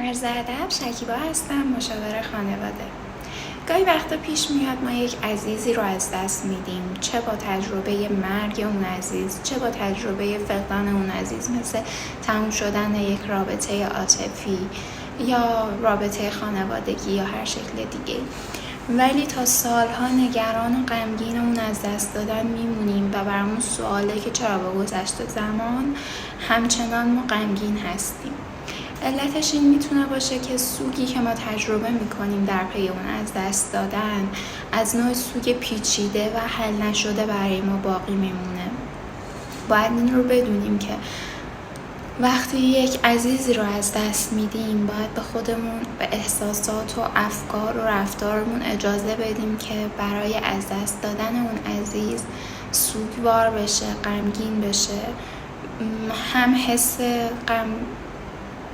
عرض ادب، شکیبا هستم، مشاور خانواده. گاهی وقتا پیش میاد ما یک عزیزی رو از دست میدیم، چه با تجربه مرگ اون عزیز، چه با تجربه فقدان اون عزیز، مثل تموم شدن یک رابطه عاطفی یا رابطه خانوادگی یا هر شکل دیگه. ولی تا سالها نگران و غمگین اون از دست دادن میمونیم و برامون سواله که چرا با گذشت زمان همچنان ما غمگین هستیم. علتش این میتونه باشه که سوگی که ما تجربه میکنیم در پی اون از دست دادن از نوع سوگ پیچیده و حل نشده برای ما باقی میمونه. باید این رو بدونیم که وقتی یک عزیزی رو از دست میدیم باید به خودمون، به احساسات و افکار و رفتارمون اجازه بدیم که برای از دست دادن اون عزیز سوگوار بشه، غمگین بشه. هم حس غم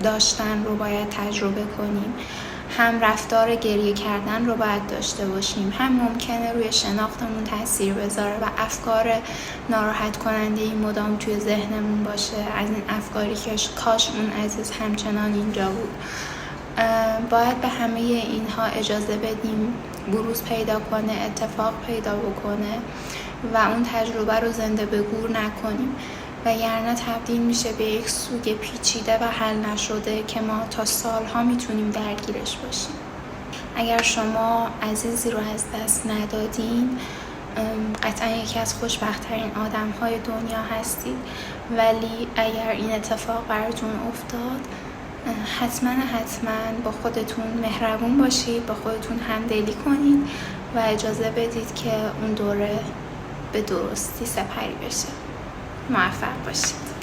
داشتن رو باید تجربه کنیم، هم رفتار گریه کردن رو باید داشته باشیم، هم ممکنه روی شناختمون تاثیر بذاره و افکار ناراحت کننده ای مدام توی ذهنمون باشه، از این افکاری که کاش اون عزیز همچنان اینجا بود. باید به همه اینها اجازه بدیم بروز پیدا کنه، اتفاق پیدا بکنه و اون تجربه رو زنده به گور نکنیم، وگرنه تبدیل میشه به یک سوگ پیچیده و حل نشده که ما تا سالها میتونیم درگیرش باشیم. اگر شما عزیزی رو از دست ندادین، قطعا یکی از خوشبخت‌ترین آدم‌های دنیا هستید، ولی اگر این اتفاق براتون افتاد حتما با خودتون مهربون باشید، با خودتون همدلی کنید و اجازه بدید که اون دوره به درستی سپری بشه. موفق باشید.